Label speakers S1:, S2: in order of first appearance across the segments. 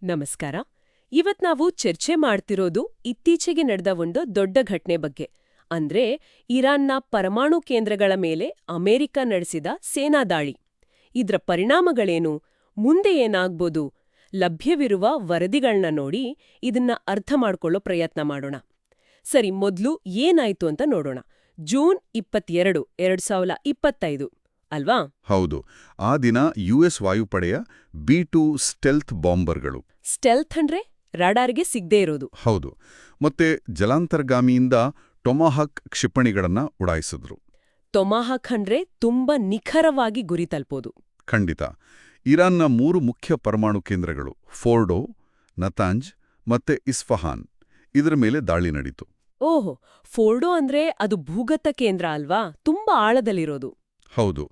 S1: ನಮಸ್ಕಾರ. ಇವತ್ ನಾವು ಚರ್ಚೆ ಮಾಡ್ತಿರೋದು ಇತ್ತೀಚೆಗೆ ನಡೆದ ಒಂದು ದೊಡ್ಡ ಘಟನೆ ಬಗ್ಗೆ. ಅಂದ್ರೆ ಇರಾನ್ನ ಪರಮಾಣು ಕೇಂದ್ರಗಳ ಮೇಲೆ ಅಮೆರಿಕ ನಡೆಸಿದ ಸೇನಾ ದಾಳಿ. ಇದ್ರ ಪರಿಣಾಮಗಳೇನು, ಮುಂದೆ ಏನಾಗ್ಬೋದು? ಲಭ್ಯವಿರುವ ವರದಿಗಳನ್ನ ನೋಡಿ ಇದನ್ನ ಅರ್ಥ ಮಾಡ್ಕೊಳ್ಳೋ ಪ್ರಯತ್ನ ಮಾಡೋಣ. ಸರಿ, ಮೊದ್ಲು ಏನಾಯ್ತು ಅಂತ ನೋಡೋಣ. ಜೂನ್ 22, 2025 ಅಲ್ವಾ?
S2: ಹೌದು. ಆ ದಿನ ಯುಎಸ್ ವಾಯುಪಡೆಯ B-2 ಸ್ಟೆಲ್ತ್ ಬಾಂಬರ್ಗಳು.
S1: ಸ್ಟೆಲ್ತ್ ಅಂದ್ರೆ ರಾಡಾರ್ಗೆ ಸಿಗದೇ ಇರೋದು.
S2: ಹೌದು. ಮತ್ತೆ ಜಲಾಂತರ್ಗಾಮಿಯಿಂದ ಟೊಮಾಹಕ್ ಕ್ಷಿಪಣಿಗಳನ್ನ ಉಡಾಯಿಸಿದ್ರು.
S1: ಟೊಮಾಹಕ್ ಅಂದ್ರೆ ತುಂಬಾ ನಿಖರವಾಗಿ ಗುರಿ ತಲುಪೋದು.
S2: ಖಂಡಿತ. ಇರಾನ್ನ 3 ಮುಖ್ಯ ಪರಮಾಣು ಕೇಂದ್ರಗಳು ಫೋರ್ಡೋ, ನತಾಂಜ್ ಮತ್ತೆ ಇಸ್ಫಹಾನ್ ಇದರ ಮೇಲೆ ದಾಳಿ ನಡೀತು.
S1: ಓಹೋ, ಫೋರ್ಡೋ ಅಂದ್ರೆ ಅದು ಭೂಗತ ಕೇಂದ್ರ ಅಲ್ವಾ? ತುಂಬಾ ಆಳದಲ್ಲಿರೋದು.
S2: ಹೌದು.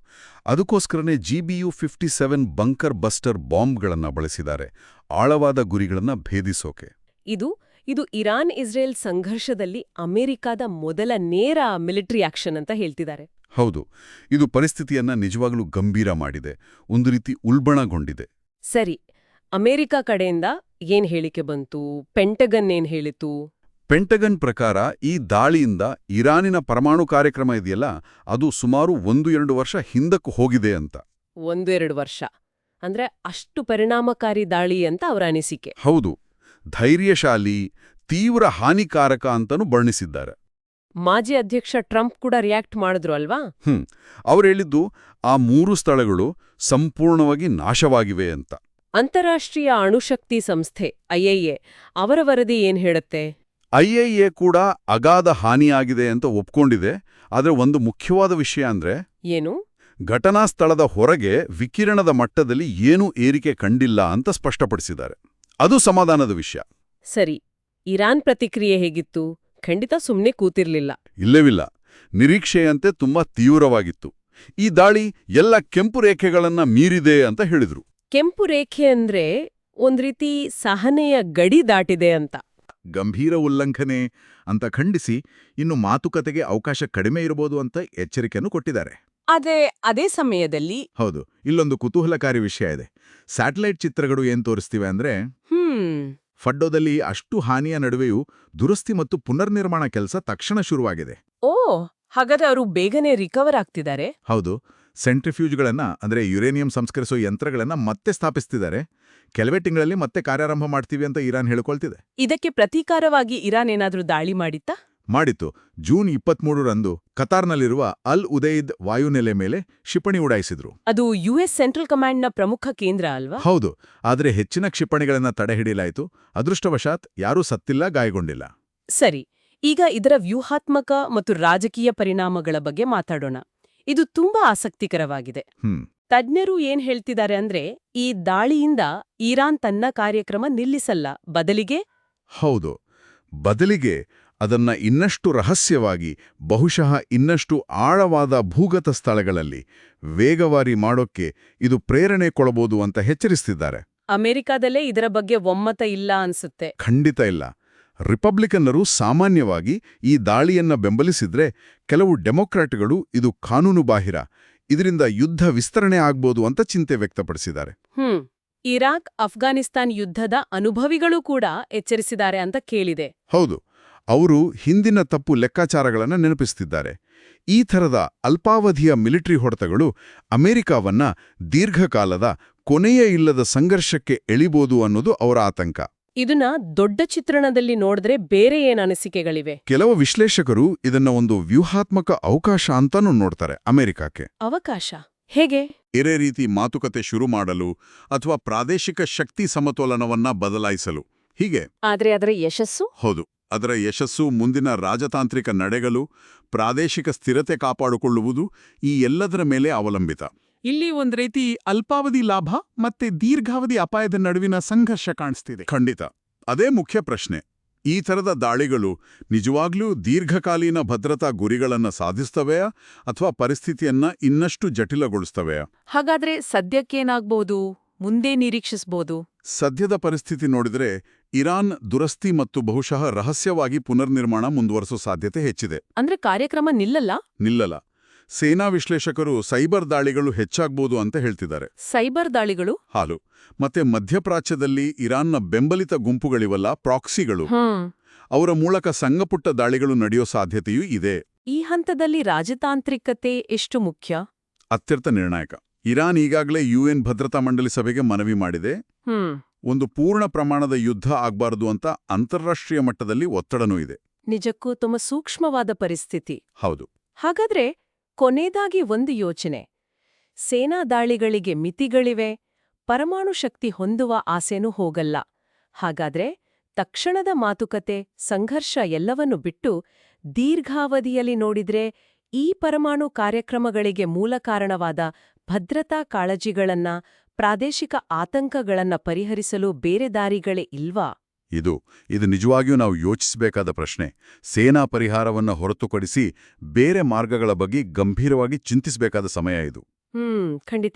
S2: ಅದಕ್ಕೋಸ್ಕರನೇ GBU-57 ಬಂಕರ್ ಬಸ್ಟರ್ ಬಾಂಬ್ಗಳನ್ನ ಬಳಸಿದ್ದಾರೆ, ಆಳವಾದ ಗುರಿಗಳನ್ನ ಭೇದಿಸೋಕೆ.
S1: ಇದು ಇರಾನ್ ಇಸ್ರೇಲ್ ಸಂಘರ್ಷದಲ್ಲಿ ಅಮೆರಿಕಾದ ಮೊದಲ ನೇರ ಮಿಲಿಟರಿ ಆಕ್ಷನ್ ಅಂತ ಹೇಳ್ತಿದ್ದಾರೆ.
S2: ಹೌದು. ಇದು ಪರಿಸ್ಥಿತಿಯನ್ನ ನಿಜವಾಗ್ಲೂ ಗಂಭೀರ ಮಾಡಿದೆ, ಒಂದು ರೀತಿ ಉಲ್ಬಣಗೊಂಡಿದೆ.
S1: ಸರಿ, ಅಮೆರಿಕ ಕಡೆಯಿಂದ ಏನ್ ಹೇಳಿಕೆ ಬಂತು? ಪೆಂಟಗನ್ ಏನ್ ಹೇಳಿತು?
S2: ಪೆಂಟಗನ್ ಪ್ರಕಾರ ಈ ದಾಳಿಯಿಂದ ಇರಾನಿನ ಪರಮಾಣು ಕಾರ್ಯಕ್ರಮ ಇದೆಯಲ್ಲ, ಅದು ಸುಮಾರು 1-2 ವರ್ಷ ಹಿಂದಕ್ಕೆ ಹೋಗಿದೆ ಅಂತ.
S1: 1-2 ವರ್ಷ ಅಂದ್ರೆ ಅಷ್ಟು ಪರಿಣಾಮಕಾರಿ ದಾಳಿ ಅಂತ ಅವರ ಅನಿಸಿಕೆ.
S2: ಹೌದು. ಧೈರ್ಯಶಾಲಿ, ತೀವ್ರ ಹಾನಿಕಾರಕ ಅಂತನೂ ಬಣ್ಣಿಸಿದ್ದಾರೆ.
S1: ಮಾಜಿ ಅಧ್ಯಕ್ಷ ಟ್ರಂಪ್ ಕೂಡ ರಿಯಾಕ್ಟ್ ಮಾಡಿದ್ರು ಅಲ್ವಾ?
S2: ಅವ್ರು ಹೇಳಿದ್ದು ಆ 3 ಸ್ಥಳಗಳು ಸಂಪೂರ್ಣವಾಗಿ ನಾಶವಾಗಿವೆ ಅಂತ.
S1: ಅಂತಾರಾಷ್ಟ್ರೀಯ ಅಣುಶಕ್ತಿ ಸಂಸ್ಥೆ IAEA ಅವರ ವರದಿ ಏನ್ ಹೇಳುತ್ತೆ?
S2: IAEA ಕೂಡ ಅಗಾಧ ಹಾನಿಯಾಗಿದೆ ಅಂತ ಒಪ್ಕೊಂಡಿದೆ. ಆದರೆ ಒಂದು ಮುಖ್ಯವಾದ ವಿಷಯ ಅಂದ್ರೆ
S1: ಏನು?
S2: ಘಟನಾ ಸ್ಥಳದ ಹೊರಗೆ ವಿಕಿರಣದ ಮಟ್ಟದಲ್ಲಿ ಏನೂ ಏರಿಕೆ ಕಂಡಿಲ್ಲ ಅಂತ ಸ್ಪಷ್ಟಪಡಿಸಿದ್ದಾರೆ. ಅದು ಸಮಾಧಾನದ ವಿಷಯ.
S1: ಸರಿ, ಇರಾನ್ ಪ್ರತಿಕ್ರಿಯೆ ಹೇಗಿತ್ತು? ಖಂಡಿತ ಸುಮ್ನೆ ಕೂತಿರ್ಲಿಲ್ಲ.
S2: ಇಲ್ಲವಿಲ್ಲ, ನಿರೀಕ್ಷೆಯಂತೆ ತುಂಬಾ ತೀವ್ರವಾಗಿತ್ತು. ಈ ದಾಳಿ ಎಲ್ಲ ಕೆಂಪು ರೇಖೆಗಳನ್ನ ಮೀರಿದೆ ಅಂತ ಹೇಳಿದ್ರು.
S1: ಕೆಂಪು ರೇಖೆ ಅಂದ್ರೆ ಒಂದ್ ರೀತಿ ಸಹನೆಯ ಗಡಿ ದಾಟಿದೆ ಅಂತ.
S3: ಗಂಭೀರ ಉಲ್ಲಂಘನೆ ಅಂತ ಖಂಡಿಸಿ ಇನ್ನು ಮಾತುಕತೆಗೆ ಅವಕಾಶ ಕಡಿಮೆ ಇರಬಹುದು ಅಂತ ಎಚ್ಚರಿಕೆಯನ್ನು ಕೊಟ್ಟಿದ್ದಾರೆ.
S1: ಅದೇ ಸಮಯದಲ್ಲಿ
S3: ಹೌದು, ಇಲ್ಲೊಂದು ಕುತೂಹಲಕಾರಿ ವಿಷಯ ಇದೆ. ಸ್ಯಾಟಲೈಟ್ ಚಿತ್ರಗಳು ಏನ್ ತೋರಿಸ್ತಿವೆ ಅಂದ್ರೆ ಫಡ್ಡೋದಲ್ಲಿ ಅಷ್ಟು ಹಾನಿಯ ನಡುವೆಯೂ ದುರಸ್ತಿ ಮತ್ತು ಪುನರ್ನಿರ್ಮಾಣ ಕೆಲಸ ತಕ್ಷಣ ಶುರುವಾಗಿದೆ.
S1: ಓ, ಹಾಗಾದ್ರೆ ಅವರು ಬೇಗನೆ ರಿಕವರ್ ಆಗ್ತಿದ್ದಾರೆ.
S3: ಹೌದು, ಸೆಂಟ್ರಿಫ್ಯೂಜ್ಗಳನ್ನ ಅಂದ್ರೆ ಯುರೇನಿಯಂ ಸಂಸ್ಕರಿಸೋ ಯಂತ್ರಗಳನ್ನ ಮತ್ತೆ ಸ್ಥಾಪಿಸ್ತಿದ್ದಾರೆ. ಕೆಲವೇ ತಿಂಗಳಲ್ಲಿ ಮತ್ತೆ ಕಾರ್ಯಾರಂಭ ಮಾಡ್ತೀವಿ ಅಂತ ಇರಾನ್ ಹೇಳ್ಕೊಳ್ತಿದೆ.
S1: ಇದಕ್ಕೆ ಪ್ರತೀಕಾರವಾಗಿ ಇರಾನ್ ಏನಾದ್ರೂ ದಾಳಿ ಮಾಡಿತ್ತಾ?
S3: ಮಾಡಿತ್ತು. ಜೂನ್ 23ರಂದು ಕತಾರ್ನಲ್ಲಿರುವ ಅಲ್ ಉದೈದ್ ವಾಯುನೆಲೆ ಮೇಲೆ ಕ್ಷಿಪಣಿ ಉಡಾಯಿಸಿದ್ರು.
S1: ಅದು US ಸೆಂಟ್ರಲ್ ಕಮಾಂಡ್ನ ಪ್ರಮುಖ ಕೇಂದ್ರ ಅಲ್ವಾ?
S3: ಹೌದು, ಆದರೆ ಹೆಚ್ಚಿನ ಕ್ಷಿಪಣಿಗಳನ್ನ ತಡೆಹಿಡಿಯಲಾಯಿತು. ಅದೃಷ್ಟವಶಾತ್ ಯಾರೂ ಸತ್ತಿಲ್ಲ, ಗಾಯಗೊಂಡಿಲ್ಲ.
S1: ಸರಿ, ಈಗ ಇದರ ವ್ಯೂಹಾತ್ಮಕ ಮತ್ತು ರಾಜಕೀಯ ಪರಿಣಾಮಗಳ ಬಗ್ಗೆ ಮಾತಾಡೋಣ. ಇದು ತುಂಬಾ ಆಸಕ್ತಿಕರವಾಗಿದೆ. ತಜ್ಞರು ಏನ್ ಹೇಳ್ತಿದ್ದಾರೆ ಅಂದ್ರೆ ಈ ದಾಳಿಯಿಂದ ಇರಾನ್ ತನ್ನ ಕಾರ್ಯಕ್ರಮ ನಿಲ್ಲಿಸಲ್ಲ,
S3: ಬದಲಿಗೆ ಅದನ್ನ ಇನ್ನಷ್ಟು ರಹಸ್ಯವಾಗಿ, ಬಹುಶಃ ಇನ್ನಷ್ಟು ಆಳವಾದ ಭೂಗತ ಸ್ಥಳಗಳಲ್ಲಿ ವೇಗವಾರಿ ಮಾಡೋಕ್ಕೆ ಇದು ಪ್ರೇರಣೆ ಕೊಡಬಹುದು ಅಂತ ಎಚ್ಚರಿಸ್ತಿದ್ದಾರೆ.
S1: ಅಮೆರಿಕಾದಲ್ಲೇ ಇದರ ಬಗ್ಗೆ ಒಮ್ಮತ ಇಲ್ಲ ಅನ್ಸುತ್ತೆ.
S3: ಖಂಡಿತ ಇಲ್ಲ. ರಿಪಬ್ಲಿಕನ್ನರು ಸಾಮಾನ್ಯವಾಗಿ ಈ ದಾಳಿಯನ್ನ ಬೆಂಬಲಿಸಿದ್ರೆ, ಕೆಲವು ಡೆಮೊಕ್ರಾಟ್ಗಳು ಇದು ಕಾನೂನುಬಾಹಿರ, ಇದರಿಂದ ಯುದ್ಧ ವಿಸ್ತರಣೆ ಆಗ್ಬೋದು ಅಂತ ಚಿಂತೆ ವ್ಯಕ್ತಪಡಿಸಿದ್ದಾರೆ.
S1: ಇರಾಕ್ ಅಫ್ಘಾನಿಸ್ತಾನ್ ಯುದ್ಧದ ಅನುಭವಿಗಳು ಕೂಡ ಎಚ್ಚರಿಸಿದ್ದಾರೆ ಅಂತ ಕೇಳಿದೆ.
S3: ಹೌದು, ಅವರು ಹಿಂದಿನ ತಪ್ಪು ಲೆಕ್ಕಾಚಾರಗಳನ್ನು ನೆನಪಿಸುತ್ತಿದ್ದಾರೆ. ಈ ಥರದ ಅಲ್ಪಾವಧಿಯ ಮಿಲಿಟರಿ ಹೊಡೆತಗಳು ಅಮೆರಿಕಾವನ್ನ ದೀರ್ಘಕಾಲದ ಕೊನೆಯ ಇಲ್ಲದ ಸಂಘರ್ಷಕ್ಕೆ ಎಳಿಬೋದು ಅನ್ನೋದು ಅವರ ಆತಂಕ.
S1: ಇದನ್ನ ದೊಡ್ಡ ಚಿತ್ರಣದಲ್ಲಿ ನೋಡಿದ್ರೆ ಬೇರೆ ಏನ್ ಅನಿಸಿಕೆಗಳಿವೆ?
S3: ಕೆಲವು ವಿಶ್ಲೇಷಕರು ಇದನ್ನ ಒಂದು ವ್ಯೂಹಾತ್ಮಕ ಅವಕಾಶ ಅಂತಾನೂ ನೋಡ್ತಾರೆ. ಅಮೆರಿಕಕ್ಕೆ
S1: ಅವಕಾಶ ಹೇಗೆ?
S2: ಬೇರೆ ರೀತಿ ಮಾತುಕತೆ ಶುರು ಮಾಡಲು ಅಥವಾ ಪ್ರಾದೇಶಿಕ ಶಕ್ತಿ ಸಮತೋಲನವನ್ನ ಬದಲಾಯಿಸಲು, ಹೀಗೆ.
S1: ಆದ್ರೆ ಅದರ ಯಶಸ್ಸು?
S2: ಹೌದು, ಅದರ ಯಶಸ್ಸು, ಮುಂದಿನ ರಾಜತಾಂತ್ರಿಕ ನಡೆಗಳು, ಪ್ರಾದೇಶಿಕ ಸ್ಥಿರತೆ ಕಾಪಾಡಿಕೊಳ್ಳುವುದು, ಈ ಎಲ್ಲದರ ಮೇಲೆ ಅವಲಂಬಿತ.
S4: ಇಲ್ಲಿ ಒಂದ್ ರೀತಿ ಅಲ್ಪಾವಧಿ ಲಾಭ ಮತ್ತೆ ದೀರ್ಘಾವಧಿ ಅಪಾಯದ ನಡುವಿನ ಸಂಘರ್ಷ ಕಾಣಿಸ್ತಿದೆ.
S2: ಖಂಡಿತ. ಅದೇ ಮುಖ್ಯ ಪ್ರಶ್ನೆ. ಈ ಥರದ ದಾಳಿಗಳು ನಿಜವಾಗ್ಲೂ ದೀರ್ಘಕಾಲೀನ ಭದ್ರತಾ ಗುರಿಗಳನ್ನ ಸಾಧಿಸ್ತವೆಯಾ ಅಥವಾ ಪರಿಸ್ಥಿತಿಯನ್ನ ಇನ್ನಷ್ಟು ಜಟಿಲಗೊಳಿಸ್ತವೆಯಾ?
S1: ಹಾಗಾದ್ರೆ ಸದ್ಯಕ್ಕೇನಾಗ್ಬೋದು? ಮುಂದೆ ನಿರೀಕ್ಷಿಸಬಹುದು?
S2: ಸದ್ಯದ ಪರಿಸ್ಥಿತಿ ನೋಡಿದ್ರೆ ಇರಾನ್ ದುರಸ್ತಿ ಮತ್ತು ಬಹುಶಃ ರಹಸ್ಯವಾಗಿ ಪುನರ್ನಿರ್ಮಾಣ ಮುಂದುವರಿಸೋ ಸಾಧ್ಯತೆ ಹೆಚ್ಚಿದೆ.
S1: ಅಂದ್ರೆ ಕಾರ್ಯಕ್ರಮ ನಿಲ್ಲಲ್ಲ?
S2: ಸೇನಾ ವಿಶ್ಲೇಷಕರು ಸೈಬರ್ ದಾಳಿಗಳು ಹೆಚ್ಚಾಗ್ಬೋದು ಅಂತ ಹೇಳ್ತಿದ್ದಾರೆ.
S1: ಸೈಬರ್ ದಾಳಿಗಳು?
S2: ಹಾಲು. ಮತ್ತೆ ಮಧ್ಯಪ್ರಾಚ್ಯದಲ್ಲಿ ಇರಾನ್ನ ಬೆಂಬಲಿತ ಗುಂಪುಗಳಿವಲ್ಲ, ಪ್ರಾಕ್ಸಿಗಳು, ಅವರ ಮೂಲಕ ಸಣ್ಣಪುಟ್ಟ ದಾಳಿಗಳು ನಡೆಯೋ ಸಾಧ್ಯತೆಯೂ ಇದೆ.
S1: ಈ ಹಂತದಲ್ಲಿ ರಾಜತಾಂತ್ರಿಕತೆ ಎಷ್ಟು ಮುಖ್ಯ?
S2: ಅತ್ಯಂತ ನಿರ್ಣಾಯಕ. ಇರಾನ್ ಈಗಾಗಲೇ UN ಭದ್ರತಾ ಮಂಡಳಿ ಸಭೆಗೆ ಮನವಿ ಮಾಡಿದೆ. ಒಂದು ಪೂರ್ಣ ಪ್ರಮಾಣದ ಯುದ್ಧ ಆಗ್ಬಾರದು ಅಂತ ಅಂತಾರಾಷ್ಟ್ರೀಯ ಮಟ್ಟದಲ್ಲಿ ಒತ್ತಡನೂ ಇದೆ.
S1: ನಿಜಕ್ಕೂ ತುಂಬ ಸೂಕ್ಷ್ಮವಾದ ಪರಿಸ್ಥಿತಿ.
S2: ಹೌದು.
S1: ಹಾಗಾದ್ರೆ ಕೊನೆಯದಾಗಿ ಒಂದು ಯೋಚನೆ. ಸೇನಾ ದಾಳಿಗಳಿಗೆ ಮಿತಿಗಳಿವೆ, ಪರಮಾಣು ಶಕ್ತಿ ಹೊಂದುವ ಆಸೆನೂ ಹೋಗಲ್ಲ. ಹಾಗಾದ್ರೆ ತಕ್ಷಣದ ಮಾತುಕತೆ, ಸಂಘರ್ಷ ಎಲ್ಲವನ್ನು ಬಿಟ್ಟು ದೀರ್ಘಾವಧಿಯಲ್ಲಿ ನೋಡಿದ್ರೆ ಈ ಪರಮಾಣು ಕಾರ್ಯಕ್ರಮಗಳಿಗೆ ಮೂಲ ಕಾರಣವಾದ ಭದ್ರತಾ ಕಾಳಜಿಗಳನ್ನ, ಪ್ರಾದೇಶಿಕ ಆತಂಕಗಳನ್ನ ಪರಿಹರಿಸಲು ಬೇರೆ ದಾರಿಗಳೇ ಇಲ್ವಾ?
S2: ಇದು ನಿಜವಾಗಿಯೂ ನಾವು ಯೋಚಿಸಬೇಕಾದ ಪ್ರಶ್ನೆ. ಸೇನಾ ಪರಿಹಾರವನ್ನ ಹೊರತುಪಡಿಸಿ ಬೇರೆ ಮಾರ್ಗಗಳ ಬಗ್ಗೆ ಗಂಭೀರವಾಗಿ ಚಿಂತಿಸಬೇಕಾದ ಸಮಯ ಇದು.
S1: ಖಂಡಿತ.